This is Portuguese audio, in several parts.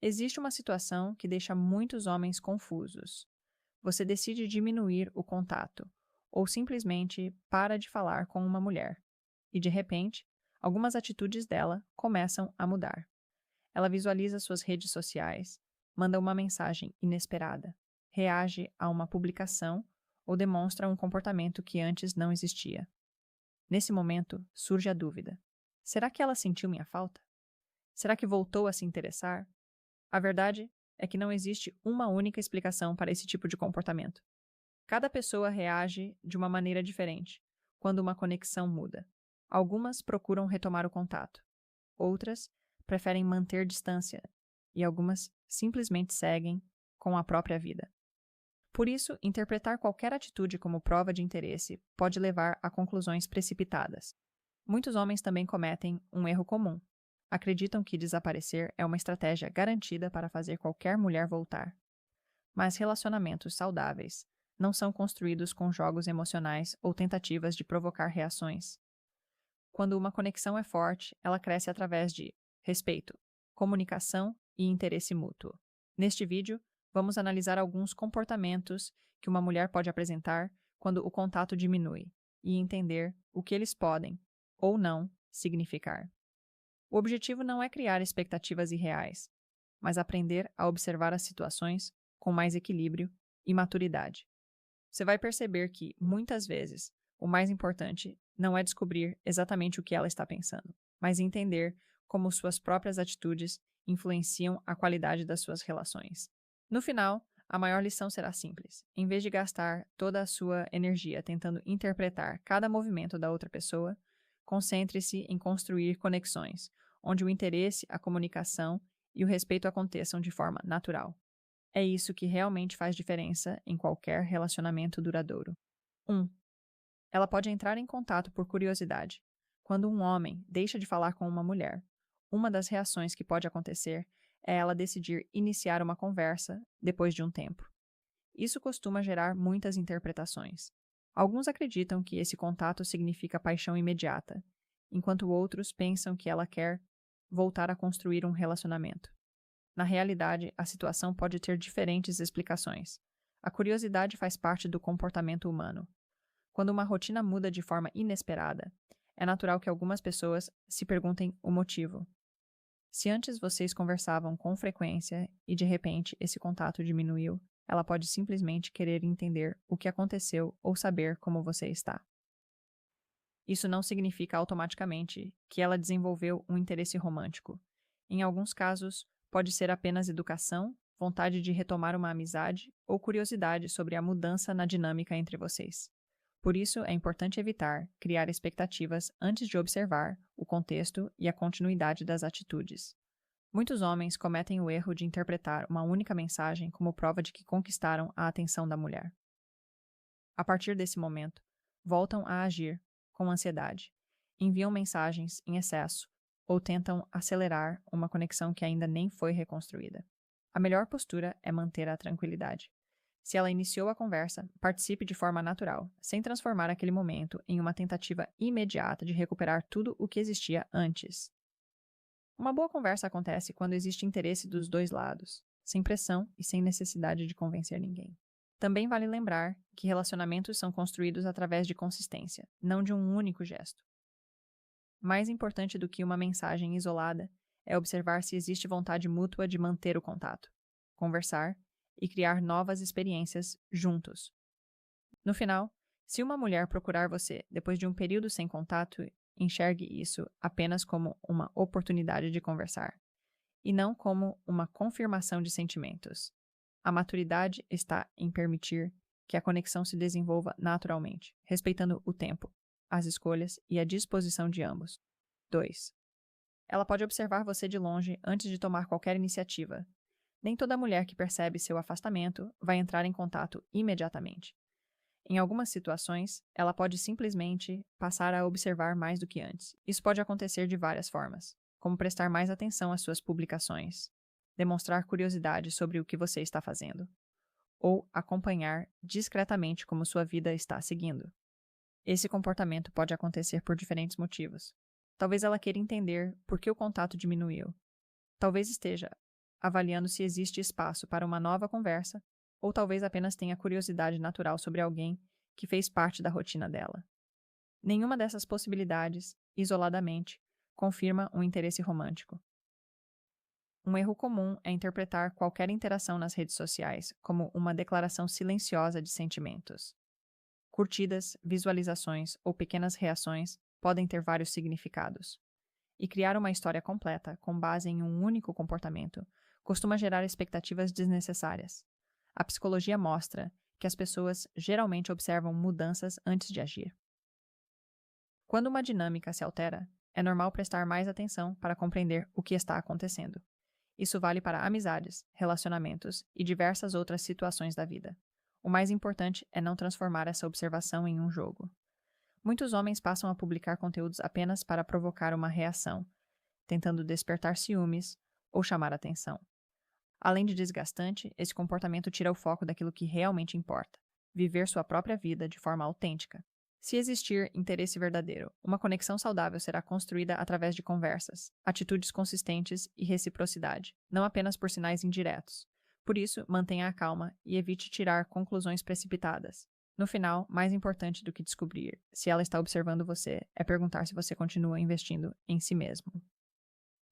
Existe uma situação que deixa muitos homens confusos. Você decide diminuir o contato, ou simplesmente para de falar com uma mulher. E de repente, algumas atitudes dela começam a mudar. Ela visualiza suas redes sociais, manda uma mensagem inesperada, reage a uma publicação ou demonstra um comportamento que antes não existia. Nesse momento, surge a dúvida: será que ela sentiu minha falta? Será que voltou a se interessar? A verdade é que não existe uma única explicação para esse tipo de comportamento. Cada pessoa reage de uma maneira diferente quando uma conexão muda. Algumas procuram retomar o contato, outras preferem manter distância e algumas simplesmente seguem com a própria vida. Por isso, interpretar qualquer atitude como prova de interesse pode levar a conclusões precipitadas. Muitos homens também cometem um erro comum. Acreditam que desaparecer é uma estratégia garantida para fazer qualquer mulher voltar. Mas relacionamentos saudáveis não são construídos com jogos emocionais ou tentativas de provocar reações. Quando uma conexão é forte, ela cresce através de respeito, comunicação e interesse mútuo. Neste vídeo, vamos analisar alguns comportamentos que uma mulher pode apresentar quando o contato diminui e entender o que eles podem, ou não, significar. O objetivo não é criar expectativas irreais, mas aprender a observar as situações com mais equilíbrio e maturidade. Você vai perceber que, muitas vezes, o mais importante não é descobrir exatamente o que ela está pensando, mas entender como suas próprias atitudes influenciam a qualidade das suas relações. No final, a maior lição será simples. Em vez de gastar toda a sua energia tentando interpretar cada movimento da outra pessoa, concentre-se em construir conexões, onde o interesse, a comunicação e o respeito aconteçam de forma natural. É isso que realmente faz diferença em qualquer relacionamento duradouro. 1. Ela pode entrar em contato por curiosidade. Quando um homem deixa de falar com uma mulher, uma das reações que pode acontecer é ela decidir iniciar uma conversa depois de um tempo. Isso costuma gerar muitas interpretações. Alguns acreditam que esse contato significa paixão imediata, enquanto outros pensam que ela quer voltar a construir um relacionamento. Na realidade, a situação pode ter diferentes explicações. A curiosidade faz parte do comportamento humano. Quando uma rotina muda de forma inesperada, é natural que algumas pessoas se perguntem o motivo. Se antes vocês conversavam com frequência e de repente esse contato diminuiu, ela pode simplesmente querer entender o que aconteceu ou saber como você está. Isso não significa automaticamente que ela desenvolveu um interesse romântico. Em alguns casos, pode ser apenas educação, vontade de retomar uma amizade ou curiosidade sobre a mudança na dinâmica entre vocês. Por isso, é importante evitar criar expectativas antes de observar o contexto e a continuidade das atitudes. Muitos homens cometem o erro de interpretar uma única mensagem como prova de que conquistaram a atenção da mulher. A partir desse momento, voltam a agir com ansiedade, enviam mensagens em excesso ou tentam acelerar uma conexão que ainda nem foi reconstruída. A melhor postura é manter a tranquilidade. Se ela iniciou a conversa, participe de forma natural, sem transformar aquele momento em uma tentativa imediata de recuperar tudo o que existia antes. Uma boa conversa acontece quando existe interesse dos dois lados, sem pressão e sem necessidade de convencer ninguém. Também vale lembrar que relacionamentos são construídos através de consistência, não de um único gesto. Mais importante do que uma mensagem isolada é observar se existe vontade mútua de manter o contato, conversar e criar novas experiências juntos. No final, se uma mulher procurar você depois de um período sem contato, enxergue isso apenas como uma oportunidade de conversar, e não como uma confirmação de sentimentos. A maturidade está em permitir que a conexão se desenvolva naturalmente, respeitando o tempo, as escolhas e a disposição de ambos. 2. Ela pode observar você de longe antes de tomar qualquer iniciativa. Nem toda mulher que percebe seu afastamento vai entrar em contato imediatamente. Em algumas situações, ela pode simplesmente passar a observar mais do que antes. Isso pode acontecer de várias formas, como prestar mais atenção às suas publicações, demonstrar curiosidade sobre o que você está fazendo, ou acompanhar discretamente como sua vida está seguindo. Esse comportamento pode acontecer por diferentes motivos. Talvez ela queira entender por que o contato diminuiu. Talvez esteja avaliando se existe espaço para uma nova conversa ou talvez apenas tenha curiosidade natural sobre alguém que fez parte da rotina dela. Nenhuma dessas possibilidades, isoladamente, confirma um interesse romântico. Um erro comum é interpretar qualquer interação nas redes sociais como uma declaração silenciosa de sentimentos. Curtidas, visualizações ou pequenas reações podem ter vários significados. E criar uma história completa com base em um único comportamento costuma gerar expectativas desnecessárias. A psicologia mostra que as pessoas geralmente observam mudanças antes de agir. Quando uma dinâmica se altera, é normal prestar mais atenção para compreender o que está acontecendo. Isso vale para amizades, relacionamentos e diversas outras situações da vida. O mais importante é não transformar essa observação em um jogo. Muitos homens passam a publicar conteúdos apenas para provocar uma reação, tentando despertar ciúmes ou chamar atenção. Além de desgastante, esse comportamento tira o foco daquilo que realmente importa: viver sua própria vida de forma autêntica. Se existir interesse verdadeiro, uma conexão saudável será construída através de conversas, atitudes consistentes e reciprocidade, não apenas por sinais indiretos. Por isso, mantenha a calma e evite tirar conclusões precipitadas. No final, mais importante do que descobrir se ela está observando você é perguntar se você continua investindo em si mesmo.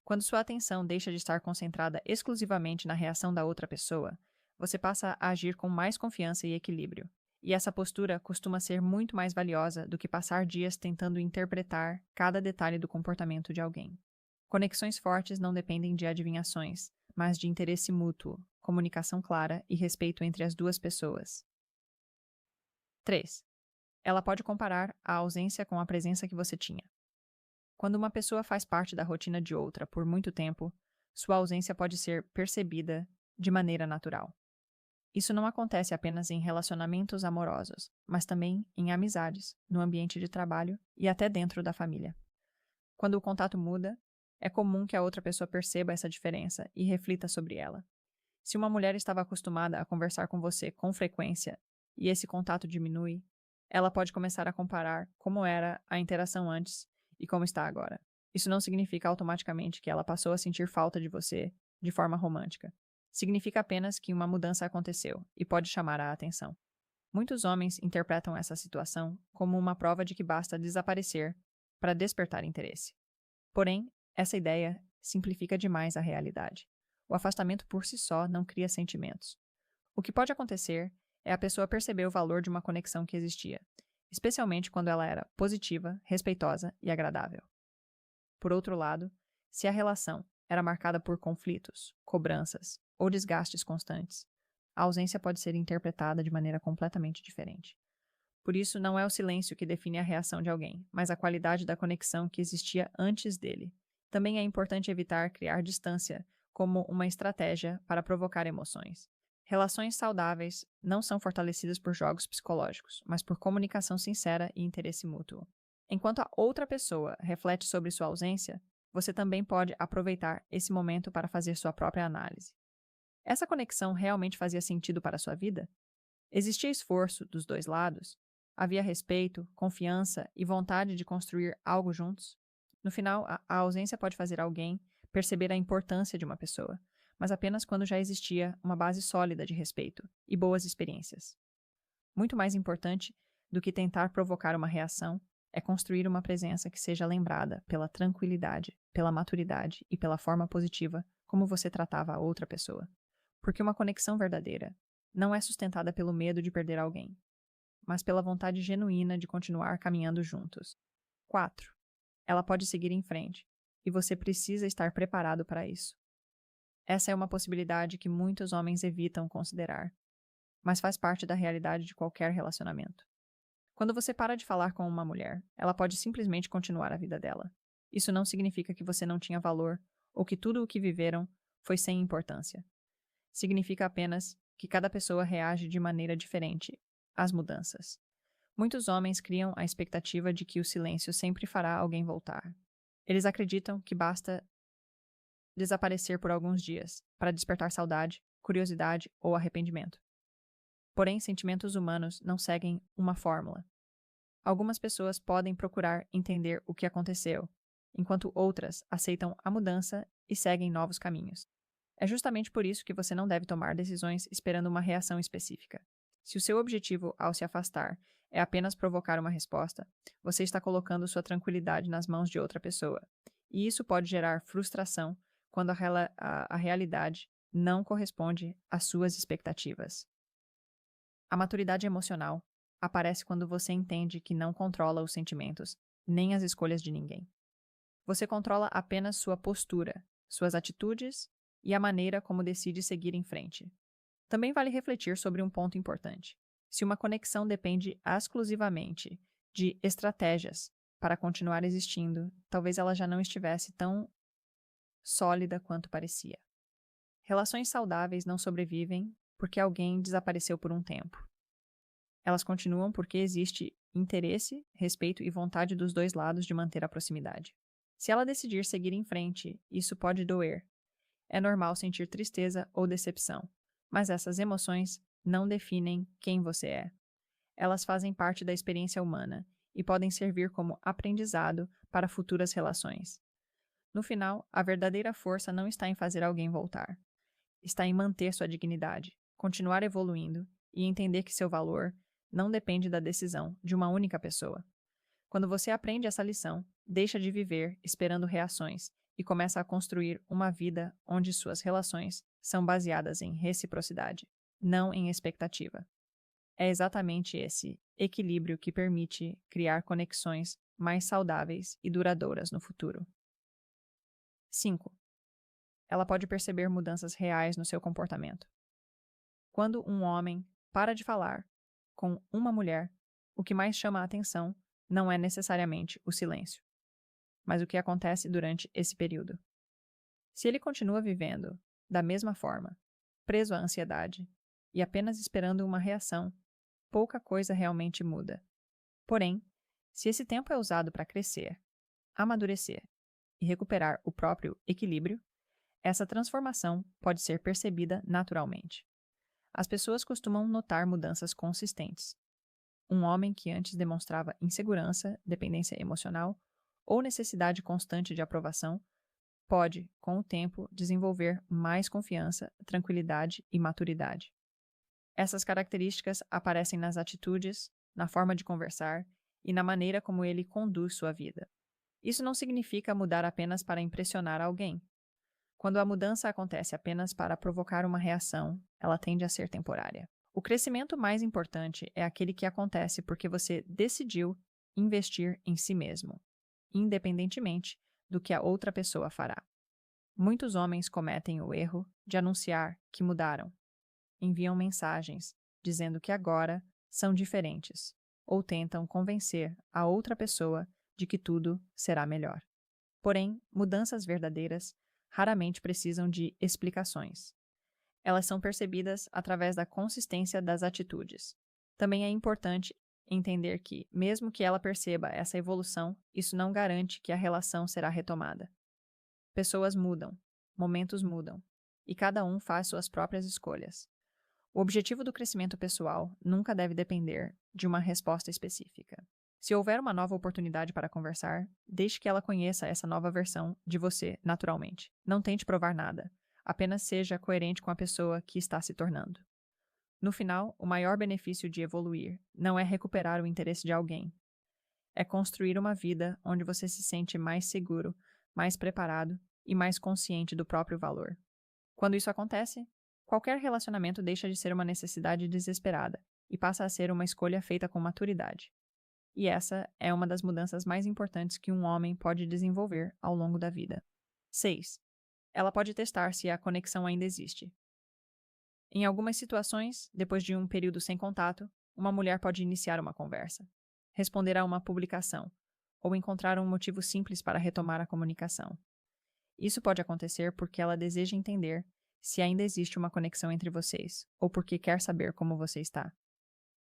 Quando sua atenção deixa de estar concentrada exclusivamente na reação da outra pessoa, você passa a agir com mais confiança e equilíbrio. E essa postura costuma ser muito mais valiosa do que passar dias tentando interpretar cada detalhe do comportamento de alguém. Conexões fortes não dependem de adivinhações, mas de interesse mútuo, comunicação clara e respeito entre as duas pessoas. 3. Ela pode comparar a ausência com a presença que você tinha. Quando uma pessoa faz parte da rotina de outra por muito tempo, sua ausência pode ser percebida de maneira natural. Isso não acontece apenas em relacionamentos amorosos, mas também em amizades, no ambiente de trabalho e até dentro da família. Quando o contato muda, é comum que a outra pessoa perceba essa diferença e reflita sobre ela. Se uma mulher estava acostumada a conversar com você com frequência e esse contato diminui, ela pode começar a comparar como era a interação antes e como está agora. Isso não significa automaticamente que ela passou a sentir falta de você de forma romântica. Significa apenas que uma mudança aconteceu e pode chamar a atenção. Muitos homens interpretam essa situação como uma prova de que basta desaparecer para despertar interesse. Porém, essa ideia simplifica demais a realidade. O afastamento por si só não cria sentimentos. O que pode acontecer é a pessoa perceber o valor de uma conexão que existia, especialmente quando ela era positiva, respeitosa e agradável. Por outro lado, se a relação era marcada por conflitos, cobranças ou desgastes constantes, a ausência pode ser interpretada de maneira completamente diferente. Por isso, não é o silêncio que define a reação de alguém, mas a qualidade da conexão que existia antes dele. Também é importante evitar criar distância como uma estratégia para provocar emoções. Relações saudáveis não são fortalecidas por jogos psicológicos, mas por comunicação sincera e interesse mútuo. Enquanto a outra pessoa reflete sobre sua ausência, você também pode aproveitar esse momento para fazer sua própria análise. Essa conexão realmente fazia sentido para a sua vida? Existia esforço dos dois lados? Havia respeito, confiança e vontade de construir algo juntos? No final, a ausência pode fazer alguém perceber a importância de uma pessoa, mas apenas quando já existia uma base sólida de respeito e boas experiências. Muito mais importante do que tentar provocar uma reação é construir uma presença que seja lembrada pela tranquilidade, pela maturidade e pela forma positiva como você tratava a outra pessoa. Porque uma conexão verdadeira não é sustentada pelo medo de perder alguém, mas pela vontade genuína de continuar caminhando juntos. 4. Ela pode seguir em frente, e você precisa estar preparado para isso. Essa é uma possibilidade que muitos homens evitam considerar, mas faz parte da realidade de qualquer relacionamento. Quando você para de falar com uma mulher, ela pode simplesmente continuar a vida dela. Isso não significa que você não tinha valor ou que tudo o que viveram foi sem importância. Significa apenas que cada pessoa reage de maneira diferente às mudanças. Muitos homens criam a expectativa de que o silêncio sempre fará alguém voltar. Eles acreditam que basta desaparecer por alguns dias para despertar saudade, curiosidade ou arrependimento. Porém, sentimentos humanos não seguem uma fórmula. Algumas pessoas podem procurar entender o que aconteceu, enquanto outras aceitam a mudança e seguem novos caminhos. É justamente por isso que você não deve tomar decisões esperando uma reação específica. Se o seu objetivo ao se afastar é apenas provocar uma resposta, você está colocando sua tranquilidade nas mãos de outra pessoa. E isso pode gerar frustração quando a realidade não corresponde às suas expectativas. A maturidade emocional aparece quando você entende que não controla os sentimentos, nem as escolhas de ninguém. Você controla apenas sua postura, suas atitudes e a maneira como decide seguir em frente. Também vale refletir sobre um ponto importante. Se uma conexão depende exclusivamente de estratégias para continuar existindo, talvez ela já não estivesse tão sólida quanto parecia. Relações saudáveis não sobrevivem porque alguém desapareceu por um tempo. Elas continuam porque existe interesse, respeito e vontade dos dois lados de manter a proximidade. Se ela decidir seguir em frente, isso pode doer. É normal sentir tristeza ou decepção, mas essas emoções não definem quem você é. Elas fazem parte da experiência humana e podem servir como aprendizado para futuras relações. No final, a verdadeira força não está em fazer alguém voltar. Está em manter sua dignidade, continuar evoluindo e entender que seu valor não depende da decisão de uma única pessoa. Quando você aprende essa lição, deixa de viver esperando reações e começa a construir uma vida onde suas relações são baseadas em reciprocidade, não em expectativa. É exatamente esse equilíbrio que permite criar conexões mais saudáveis e duradouras no futuro. 5. Ela pode perceber mudanças reais no seu comportamento. Quando um homem para de falar com uma mulher, o que mais chama a atenção não é necessariamente o silêncio, mas o que acontece durante esse período. Se ele continua vivendo da mesma forma, preso à ansiedade e apenas esperando uma reação, pouca coisa realmente muda. Porém, se esse tempo é usado para crescer, amadurecer e recuperar o próprio equilíbrio, essa transformação pode ser percebida naturalmente. As pessoas costumam notar mudanças consistentes. Um homem que antes demonstrava insegurança, dependência emocional ou necessidade constante de aprovação pode, com o tempo, desenvolver mais confiança, tranquilidade e maturidade. Essas características aparecem nas atitudes, na forma de conversar e na maneira como ele conduz sua vida. Isso não significa mudar apenas para impressionar alguém. Quando a mudança acontece apenas para provocar uma reação, ela tende a ser temporária. O crescimento mais importante é aquele que acontece porque você decidiu investir em si mesmo, independentemente do que a outra pessoa fará. Muitos homens cometem o erro de anunciar que mudaram. Enviam mensagens dizendo que agora são diferentes, ou tentam convencer a outra pessoa de que tudo será melhor. Porém, mudanças verdadeiras raramente precisam de explicações. Elas são percebidas através da consistência das atitudes. Também é importante entender que, mesmo que ela perceba essa evolução, isso não garante que a relação será retomada. Pessoas mudam, momentos mudam, e cada um faz suas próprias escolhas. O objetivo do crescimento pessoal nunca deve depender de uma resposta específica. Se houver uma nova oportunidade para conversar, deixe que ela conheça essa nova versão de você naturalmente. Não tente provar nada. Apenas seja coerente com a pessoa que está se tornando. No final, o maior benefício de evoluir não é recuperar o interesse de alguém. É construir uma vida onde você se sente mais seguro, mais preparado e mais consciente do próprio valor. Quando isso acontece, qualquer relacionamento deixa de ser uma necessidade desesperada e passa a ser uma escolha feita com maturidade. E essa é uma das mudanças mais importantes que um homem pode desenvolver ao longo da vida. 6. Ela pode testar se a conexão ainda existe. Em algumas situações, depois de um período sem contato, uma mulher pode iniciar uma conversa, responder a uma publicação, ou encontrar um motivo simples para retomar a comunicação. Isso pode acontecer porque ela deseja entender se ainda existe uma conexão entre vocês, ou porque quer saber como você está.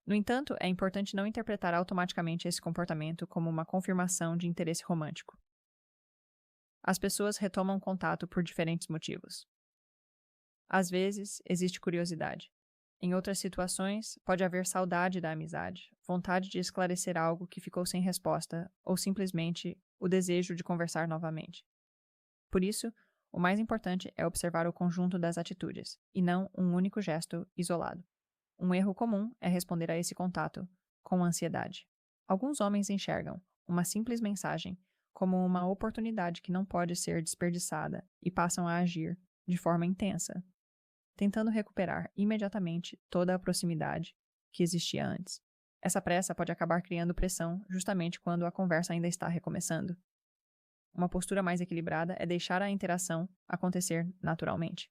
No entanto, é importante não interpretar automaticamente esse comportamento como uma confirmação de interesse romântico. As pessoas retomam contato por diferentes motivos. Às vezes, existe curiosidade. Em outras situações, pode haver saudade da amizade, vontade de esclarecer algo que ficou sem resposta ou simplesmente o desejo de conversar novamente. Por isso, O mais importante é observar o conjunto das atitudes, e não um único gesto isolado. Um erro comum é responder a esse contato com ansiedade. Alguns homens enxergam uma simples mensagem como uma oportunidade que não pode ser desperdiçada e passam a agir de forma intensa, tentando recuperar imediatamente toda a proximidade que existia antes. Essa pressa pode acabar criando pressão justamente quando a conversa ainda está recomeçando. Uma postura mais equilibrada é deixar a interação acontecer naturalmente.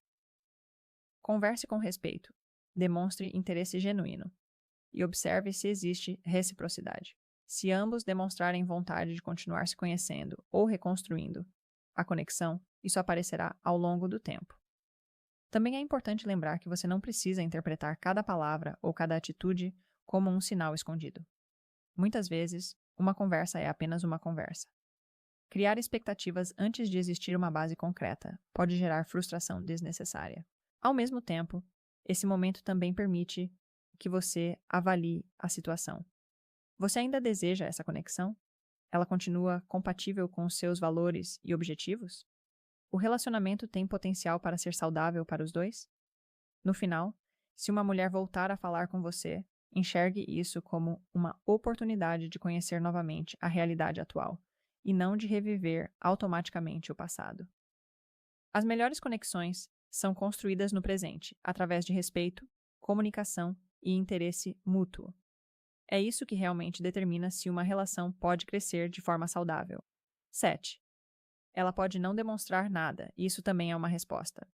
Converse com respeito, demonstre interesse genuíno e observe se existe reciprocidade. Se ambos demonstrarem vontade de continuar se conhecendo ou reconstruindo a conexão, isso aparecerá ao longo do tempo. Também é importante lembrar que você não precisa interpretar cada palavra ou cada atitude como um sinal escondido. Muitas vezes, uma conversa é apenas uma conversa. Criar expectativas antes de existir uma base concreta pode gerar frustração desnecessária. Ao mesmo tempo, esse momento também permite que você avalie a situação. Você ainda deseja essa conexão? Ela continua compatível com os seus valores e objetivos? O relacionamento tem potencial para ser saudável para os dois? No final, se uma mulher voltar a falar com você, enxergue isso como uma oportunidade de conhecer novamente a realidade atual e não de reviver automaticamente o passado. As melhores conexões são construídas no presente, através de respeito, comunicação e interesse mútuo. É isso que realmente determina se uma relação pode crescer de forma saudável. 7. Ela pode não demonstrar nada, e isso também é uma resposta.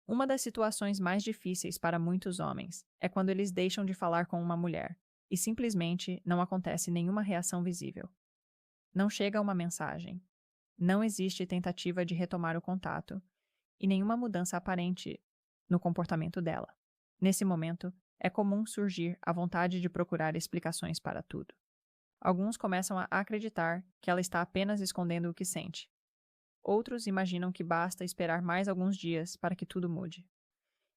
Uma das situações mais difíceis para muitos homens é quando eles deixam de falar com uma mulher e simplesmente não acontece nenhuma reação visível. Não chega uma mensagem, não existe tentativa de retomar o contato e nenhuma mudança aparente no comportamento dela. Nesse momento, é comum surgir a vontade de procurar explicações para tudo. Alguns começam a acreditar que ela está apenas escondendo o que sente. Outros imaginam que basta esperar mais alguns dias para que tudo mude.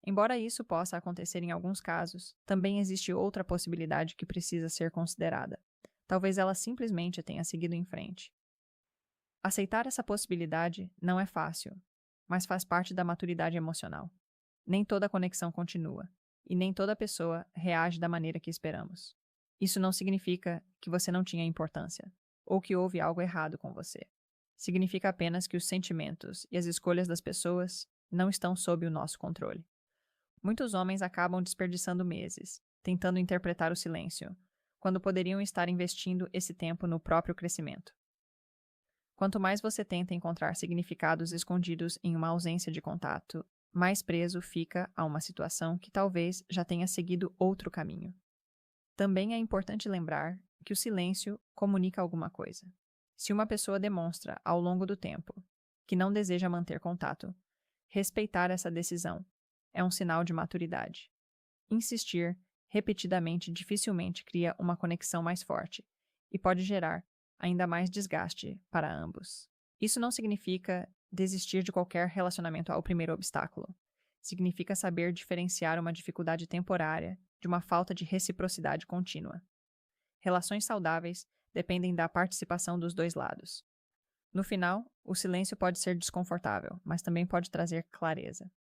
Embora isso possa acontecer em alguns casos, também existe outra possibilidade que precisa ser considerada. Talvez ela simplesmente tenha seguido em frente. Aceitar essa possibilidade não é fácil, mas faz parte da maturidade emocional. Nem toda conexão continua, e nem toda pessoa reage da maneira que esperamos. Isso não significa que você não tinha importância, ou que houve algo errado com você. Significa apenas que os sentimentos e as escolhas das pessoas não estão sob o nosso controle. Muitos homens acabam desperdiçando meses, tentando interpretar o silêncio, quando poderiam estar investindo esse tempo no próprio crescimento. Quanto mais você tenta encontrar significados escondidos em uma ausência de contato, mais preso fica a uma situação que talvez já tenha seguido outro caminho. Também é importante lembrar que o silêncio comunica alguma coisa. Se uma pessoa demonstra, ao longo do tempo, que não deseja manter contato, respeitar essa decisão é um sinal de maturidade. Insistir repetidamente dificilmente cria uma conexão mais forte e pode gerar ainda mais desgaste para ambos. Isso não significa desistir de qualquer relacionamento ao primeiro obstáculo. Significa saber diferenciar uma dificuldade temporária de uma falta de reciprocidade contínua. Relações saudáveis dependem da participação dos dois lados. No final, o silêncio pode ser desconfortável, mas também pode trazer clareza.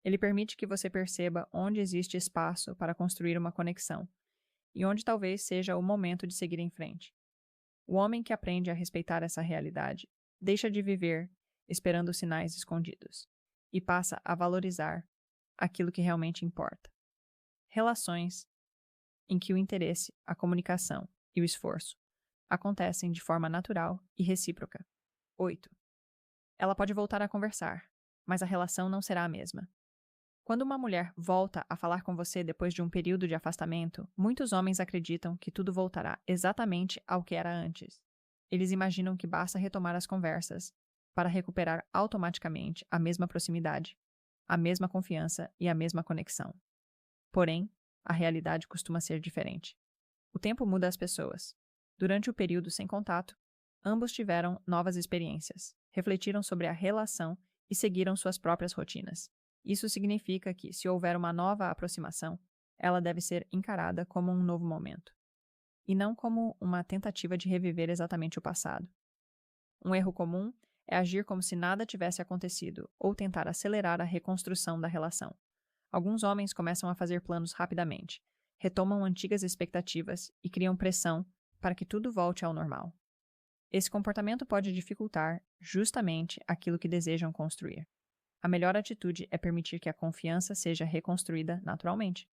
Ele permite que você perceba onde existe espaço para construir uma conexão e onde talvez seja o momento de seguir em frente. O homem que aprende a respeitar essa realidade deixa de viver esperando sinais escondidos e passa a valorizar aquilo que realmente importa. Relações em que o interesse, a comunicação e o esforço acontecem de forma natural e recíproca. 8. Ela pode voltar a conversar, mas a relação não será a mesma. Quando uma mulher volta a falar com você depois de um período de afastamento, muitos homens acreditam que tudo voltará exatamente ao que era antes. Eles imaginam que basta retomar as conversas para recuperar automaticamente a mesma proximidade, a mesma confiança e a mesma conexão. Porém, a realidade costuma ser diferente. O tempo muda as pessoas. Durante o período sem contato, ambos tiveram novas experiências, refletiram sobre a relação e seguiram suas próprias rotinas. Isso significa que, se houver uma nova aproximação, ela deve ser encarada como um novo momento, e não como uma tentativa de reviver exatamente o passado. Um erro comum é agir como se nada tivesse acontecido ou tentar acelerar a reconstrução da relação. Alguns homens começam a fazer planos rapidamente, retomam antigas expectativas e criam pressão para que tudo volte ao normal. Esse comportamento pode dificultar justamente aquilo que desejam construir. A melhor atitude é permitir que a confiança seja reconstruída naturalmente.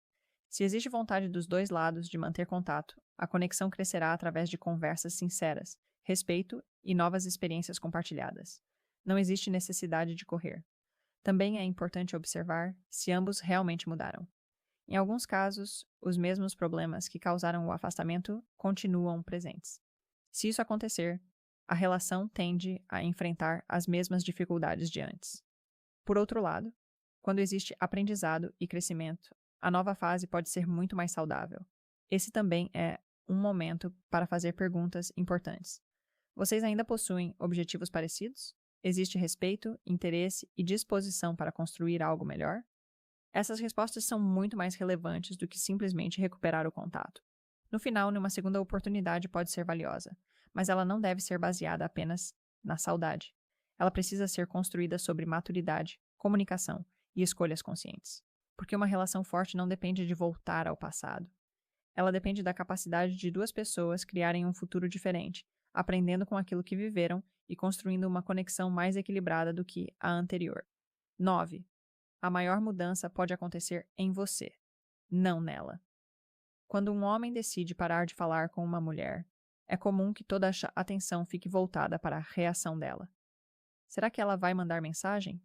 Se existe vontade dos dois lados de manter contato, a conexão crescerá através de conversas sinceras, respeito e novas experiências compartilhadas. Não existe necessidade de correr. Também é importante observar se ambos realmente mudaram. Em alguns casos, os mesmos problemas que causaram o afastamento continuam presentes. Se isso acontecer, a relação tende a enfrentar as mesmas dificuldades de antes. Por outro lado, quando existe aprendizado e crescimento, a nova fase pode ser muito mais saudável. Esse também é um momento para fazer perguntas importantes. Vocês ainda possuem objetivos parecidos? Existe respeito, interesse e disposição para construir algo melhor? Essas respostas são muito mais relevantes do que simplesmente recuperar o contato. No final, uma segunda oportunidade pode ser valiosa, mas ela não deve ser baseada apenas na saudade. Ela precisa ser construída sobre maturidade, comunicação e escolhas conscientes. Porque uma relação forte não depende de voltar ao passado. Ela depende da capacidade de duas pessoas criarem um futuro diferente, aprendendo com aquilo que viveram e construindo uma conexão mais equilibrada do que a anterior. 9. A maior mudança pode acontecer em você, não nela. Quando um homem decide parar de falar com uma mulher, é comum que toda a atenção fique voltada para a reação dela. Será que ela vai mandar mensagem?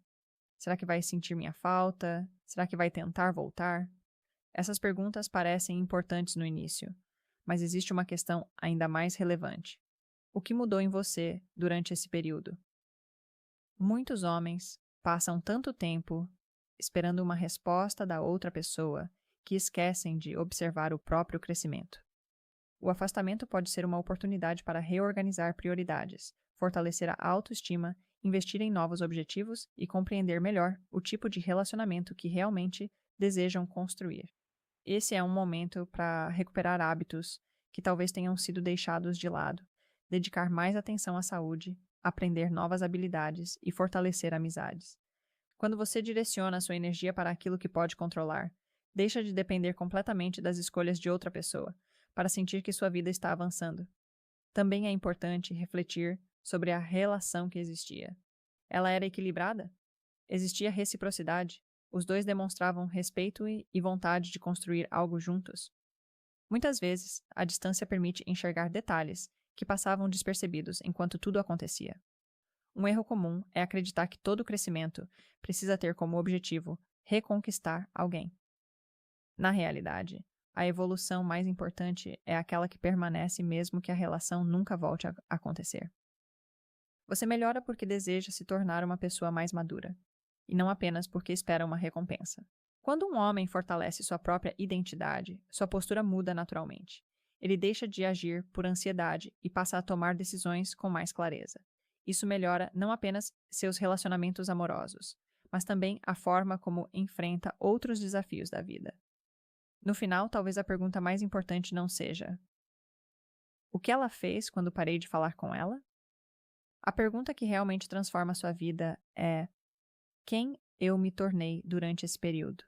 Será que vai sentir minha falta? Será que vai tentar voltar? Essas perguntas parecem importantes no início, mas existe uma questão ainda mais relevante. O que mudou em você durante esse período? Muitos homens passam tanto tempo esperando uma resposta da outra pessoa que esquecem de observar o próprio crescimento. O afastamento pode ser uma oportunidade para reorganizar prioridades, fortalecer a autoestima, investir em novos objetivos e compreender melhor o tipo de relacionamento que realmente desejam construir. Esse é um momento para recuperar hábitos que talvez tenham sido deixados de lado, dedicar mais atenção à saúde, aprender novas habilidades e fortalecer amizades. Quando você direciona sua energia para aquilo que pode controlar, deixa de depender completamente das escolhas de outra pessoa, para sentir que sua vida está avançando. Também é importante refletir sobre a relação que existia. Ela era equilibrada? Existia reciprocidade? Os dois demonstravam respeito e vontade de construir algo juntos? Muitas vezes, a distância permite enxergar detalhes que passavam despercebidos enquanto tudo acontecia. Um erro comum é acreditar que todo crescimento precisa ter como objetivo reconquistar alguém. Na realidade, a evolução mais importante é aquela que permanece mesmo que a relação nunca volte a acontecer. Você melhora porque deseja se tornar uma pessoa mais madura, e não apenas porque espera uma recompensa. Quando um homem fortalece sua própria identidade, sua postura muda naturalmente. Ele deixa de agir por ansiedade e passa a tomar decisões com mais clareza. Isso melhora não apenas seus relacionamentos amorosos, mas também a forma como enfrenta outros desafios da vida. No final, talvez a pergunta mais importante não seja: o que ela fez quando parei de falar com ela? A pergunta que realmente transforma sua vida é: quem eu me tornei durante esse período?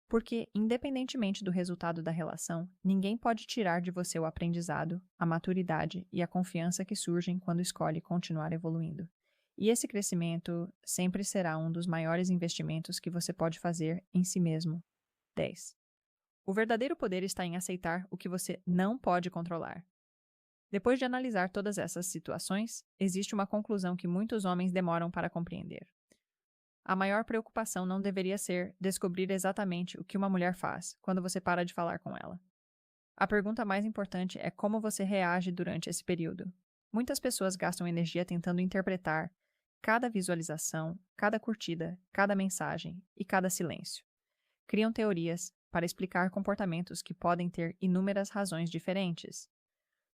Porque, independentemente do resultado da relação, ninguém pode tirar de você o aprendizado, a maturidade e a confiança que surgem quando escolhe continuar evoluindo. E esse crescimento sempre será um dos maiores investimentos que você pode fazer em si mesmo. 10. O verdadeiro poder está em aceitar o que você não pode controlar. Depois de analisar todas essas situações, existe uma conclusão que muitos homens demoram para compreender. A maior preocupação não deveria ser descobrir exatamente o que uma mulher faz quando você para de falar com ela. A pergunta mais importante é como você reage durante esse período. Muitas pessoas gastam energia tentando interpretar cada visualização, cada curtida, cada mensagem e cada silêncio. Criam teorias para explicar comportamentos que podem ter inúmeras razões diferentes.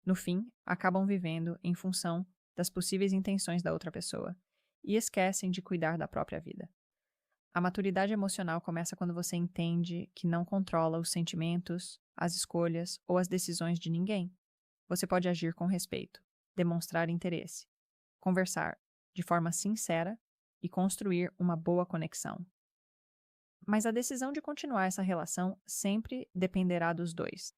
No fim, acabam vivendo em função das possíveis intenções da outra pessoa e esquecem de cuidar da própria vida. A maturidade emocional começa quando você entende que não controla os sentimentos, as escolhas ou as decisões de ninguém. Você pode agir com respeito, demonstrar interesse, conversar de forma sincera e construir uma boa conexão. Mas a decisão de continuar essa relação sempre dependerá dos dois.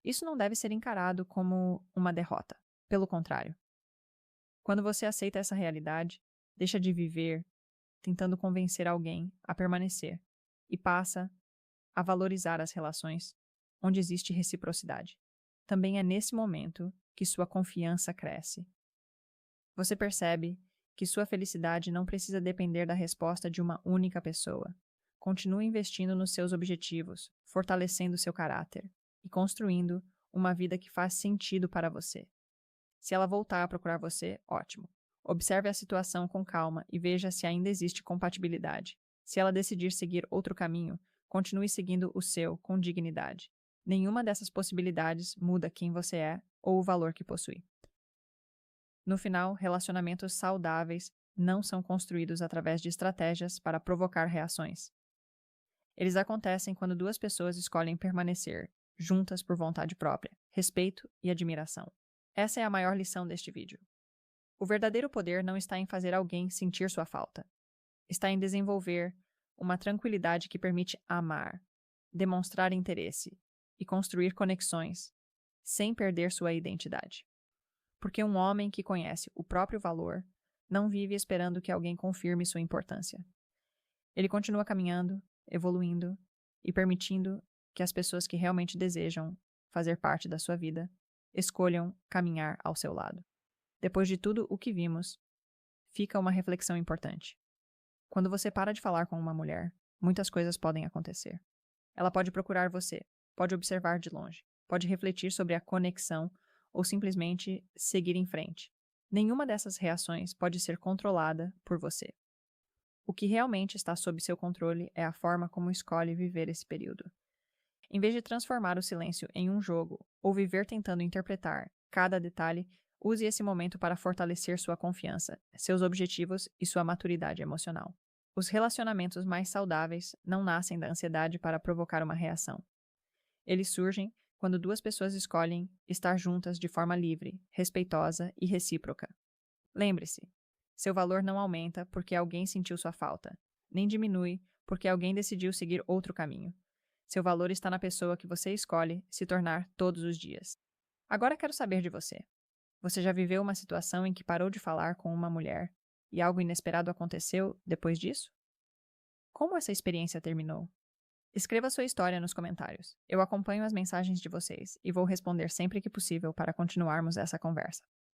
Isso não deve ser encarado como uma derrota. Pelo contrário, quando você aceita essa realidade, deixa de viver tentando convencer alguém a permanecer e passa a valorizar as relações onde existe reciprocidade. Também é nesse momento que sua confiança cresce. Você percebe que sua felicidade não precisa depender da resposta de uma única pessoa. Continue investindo nos seus objetivos, fortalecendo seu caráter e construindo uma vida que faz sentido para você. Se ela voltar a procurar você, ótimo. Observe a situação com calma e veja se ainda existe compatibilidade. Se ela decidir seguir outro caminho, continue seguindo o seu com dignidade. Nenhuma dessas possibilidades muda quem você é ou o valor que possui. No final, relacionamentos saudáveis não são construídos através de estratégias para provocar reações. Eles acontecem quando duas pessoas escolhem permanecer juntas por vontade própria, respeito e admiração. Essa é a maior lição deste vídeo. O verdadeiro poder não está em fazer alguém sentir sua falta. Está em desenvolver uma tranquilidade que permite amar, demonstrar interesse e construir conexões sem perder sua identidade. Porque um homem que conhece o próprio valor não vive esperando que alguém confirme sua importância. Ele continua caminhando, evoluindo e permitindo que as pessoas que realmente desejam fazer parte da sua vida escolham caminhar ao seu lado. Depois de tudo o que vimos, fica uma reflexão importante. Quando você para de falar com uma mulher, muitas coisas podem acontecer. Ela pode procurar você, pode observar de longe, pode refletir sobre a conexão ou simplesmente seguir em frente. Nenhuma dessas reações pode ser controlada por você. O que realmente está sob seu controle é a forma como escolhe viver esse período. Em vez de transformar o silêncio em um jogo ou viver tentando interpretar cada detalhe, use esse momento para fortalecer sua confiança, seus objetivos e sua maturidade emocional. Os relacionamentos mais saudáveis não nascem da ansiedade para provocar uma reação. Eles surgem quando duas pessoas escolhem estar juntas de forma livre, respeitosa e recíproca. Lembre-se, seu valor não aumenta porque alguém sentiu sua falta, nem diminui porque alguém decidiu seguir outro caminho. Seu valor está na pessoa que você escolhe se tornar todos os dias. Agora quero saber de você. Você já viveu uma situação em que parou de falar com uma mulher e algo inesperado aconteceu depois disso? Como essa experiência terminou? Escreva sua história nos comentários. Eu acompanho as mensagens de vocês e vou responder sempre que possível para continuarmos essa conversa.